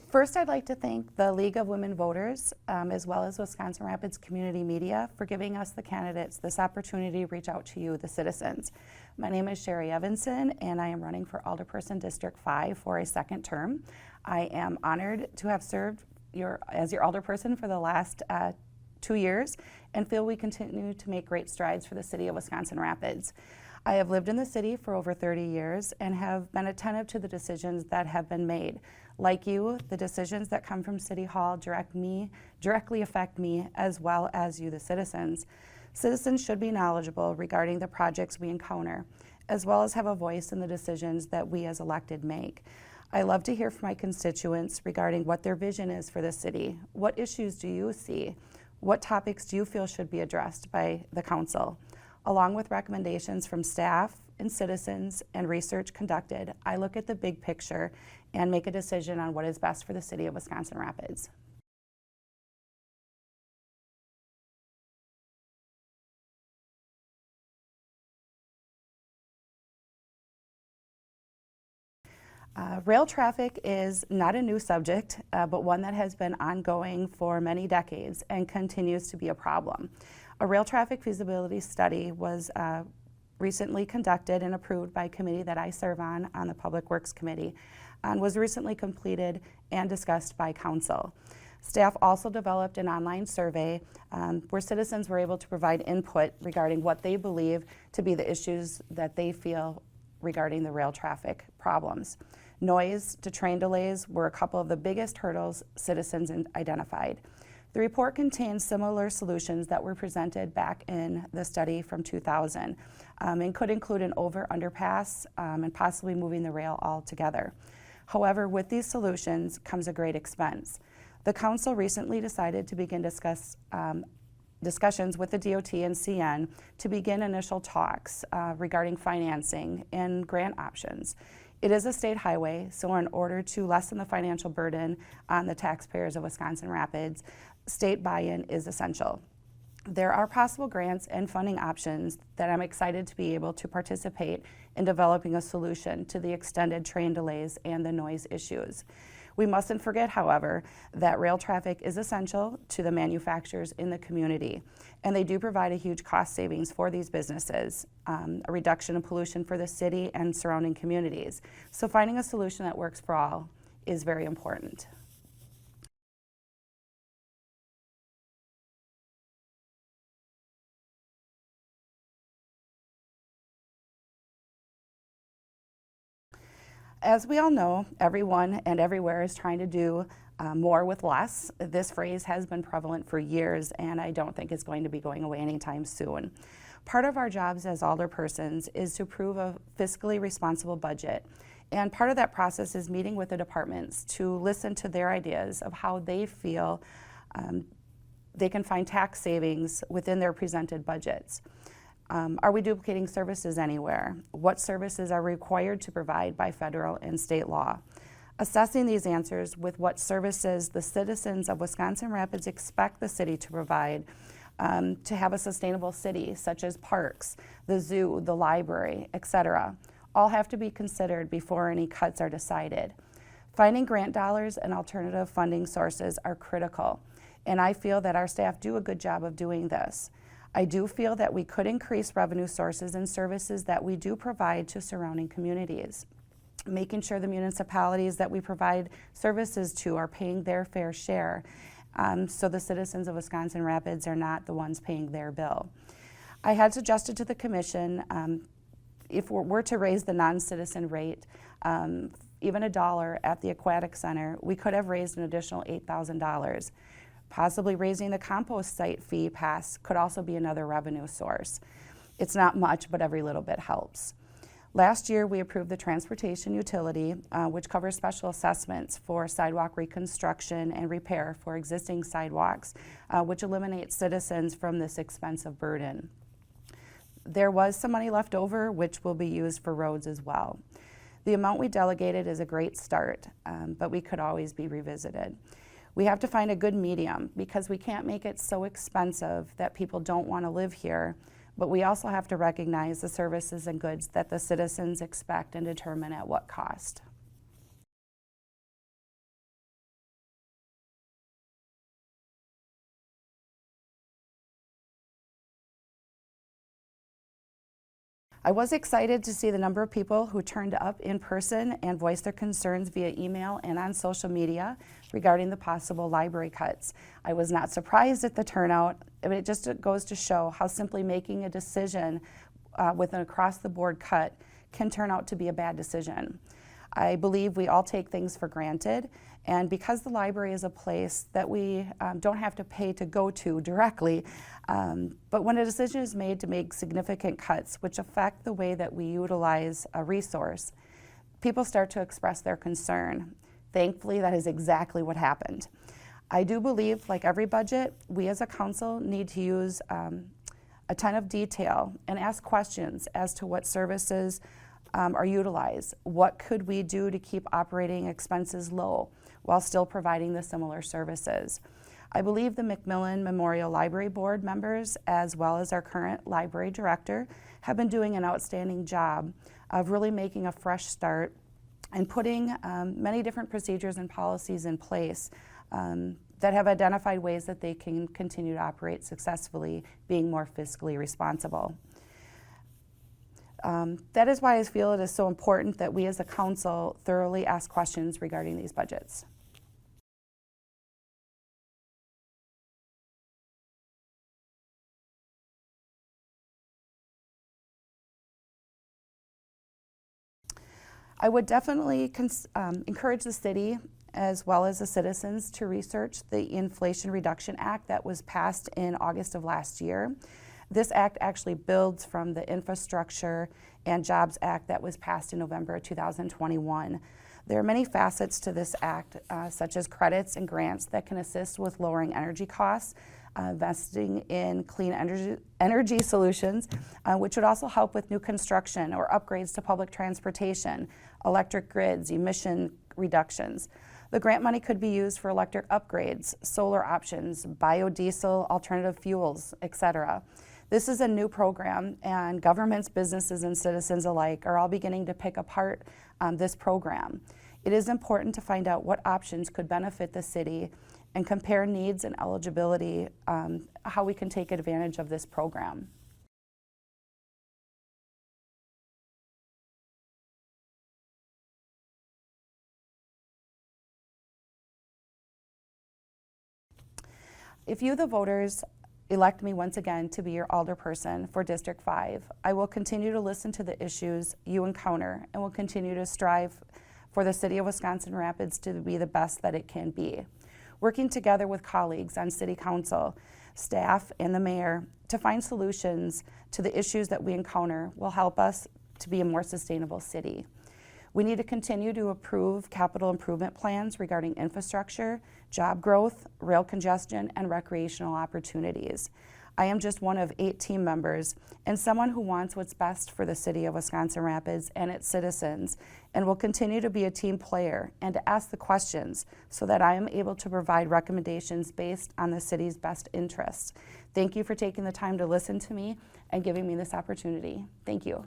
First, I'd like to thank the League of Women Voters, as well as Wisconsin Rapids Community Media, for giving us, the candidates, this opportunity to reach out to you, the citizens. My name is Sherry Evanson, and I am running for Alderperson District 5 for a second term. I am honored to have served as your alderperson for the last 2 years, and feel we continue to make great strides for the city of Wisconsin Rapids. I have lived in the city for over 30 years and have been attentive to the decisions that have been made. Like you, the decisions that come from City Hall directly affect me, as well as you, the citizens. Citizens should be knowledgeable regarding the projects we encounter, as well as have a voice in the decisions that we as elected make. I love to hear from my constituents regarding what their vision is for the city. What issues do you see? What topics do you feel should be addressed by the council? Along with recommendations from staff and citizens and research conducted, I look at the big picture and make a decision on what is best for the city of Wisconsin Rapids. Rail traffic is not a new subject, but one that has been ongoing for many decades and continues to be a problem. A rail traffic feasibility study was recently conducted and approved by a committee that I serve on the Public Works Committee, and was recently completed and discussed by council. Staff also developed an online survey where citizens were able to provide input regarding what they believe to be the issues that they feel regarding the rail traffic problems. Noise to train delays were a couple of the biggest hurdles citizens identified. The report contains similar solutions that were presented back in the study from 2000 and could include an underpass and possibly moving the rail altogether. However, with these solutions comes a great expense. The council recently decided to begin discussions with the DOT and CN to begin initial talks regarding financing and grant options. It is a state highway, so in order to lessen the financial burden on the taxpayers of Wisconsin Rapids, state buy-in is essential. There are possible grants and funding options that I'm excited to be able to participate in developing a solution to the extended train delays and the noise issues. We mustn't forget, however, that rail traffic is essential to the manufacturers in the community, and they do provide a huge cost savings for these businesses, a reduction in pollution for the city and surrounding communities. So finding a solution that works for all is very important. As we all know, everyone and everywhere is trying to do more with less. This phrase has been prevalent for years, and I don't think it's going to be going away anytime soon. Part of our jobs as alderpersons is to approve a fiscally responsible budget, and part of that process is meeting with the departments to listen to their ideas of how they feel they can find tax savings within their presented budgets. Are we duplicating services anywhere? What services are required to provide by federal and state law? Assessing these answers with what services the citizens of Wisconsin Rapids expect the city to provide to have a sustainable city, such as parks, the zoo, the library, etc., all have to be considered before any cuts are decided. Finding grant dollars and alternative funding sources are critical, and I feel that our staff do a good job of doing this. I do feel that we could increase revenue sources and services that we do provide to surrounding communities, making sure the municipalities that we provide services to are paying their fair share, so the citizens of Wisconsin Rapids are not the ones paying their bill. I had suggested to the commission if we were to raise the non-citizen rate, even $1 at the Aquatic Center, we could have raised an additional $8,000. Possibly raising the compost site fee pass could also be another revenue source. It's not much, but every little bit helps. Last year, we approved the transportation utility, which covers special assessments for sidewalk reconstruction and repair for existing sidewalks, which eliminates citizens from this expensive burden. There was some money left over, which will be used for roads as well. The amount we delegated is a great start, but we could always be revisited. We have to find a good medium because we can't make it so expensive that people don't want to live here, but we also have to recognize the services and goods that the citizens expect and determine at what cost. I was excited to see the number of people who turned up in person and voiced their concerns via email and on social media regarding the possible library cuts. I was not surprised at the turnout. It just goes to show how simply making a decision with an across-the-board cut can turn out to be a bad decision. I believe we all take things for granted, and because the library is a place that we don't have to pay to go to directly, but when a decision is made to make significant cuts which affect the way that we utilize a resource, people start to express their concern. Thankfully, that is exactly what happened. I do believe, like every budget, we as a council need to use a ton of detail and ask questions as to what services are utilized. What could we do to keep operating expenses low while still providing the similar services? I believe the McMillan Memorial Library Board members, as well as our current library director, have been doing an outstanding job of really making a fresh start and putting many different procedures and policies in place that have identified ways that they can continue to operate successfully, being more fiscally responsible. That is why I feel it is so important that we as a council thoroughly ask questions regarding these budgets. I would definitely encourage the city as well as the citizens to research the Inflation Reduction Act that was passed in August of last year. This act actually builds from the Infrastructure and Jobs Act that was passed in November 2021. There are many facets to this act, such as credits and grants that can assist with lowering energy costs, investing in clean energy solutions, which would also help with new construction or upgrades to public transportation, electric grids, emission reductions. The grant money could be used for electric upgrades, solar options, biodiesel, alternative fuels, etc. This is a new program, and governments, businesses, and citizens alike are all beginning to pick apart this program. It is important to find out what options could benefit the city and compare needs and eligibility, how we can take advantage of this program. If you, the voters, elect me once again to be your alderperson for District 5, I will continue to listen to the issues you encounter and will continue to strive for the City of Wisconsin Rapids to be the best that it can be. Working together with colleagues on City Council, staff, and the mayor to find solutions to the issues that we encounter will help us to be a more sustainable city. We need to continue to approve capital improvement plans regarding infrastructure, job growth, rail congestion, and recreational opportunities. I am just one of 8 team members and someone who wants what's best for the City of Wisconsin Rapids and its citizens, and will continue to be a team player and to ask the questions so that I am able to provide recommendations based on the city's best interests. Thank you for taking the time to listen to me and giving me this opportunity. Thank you.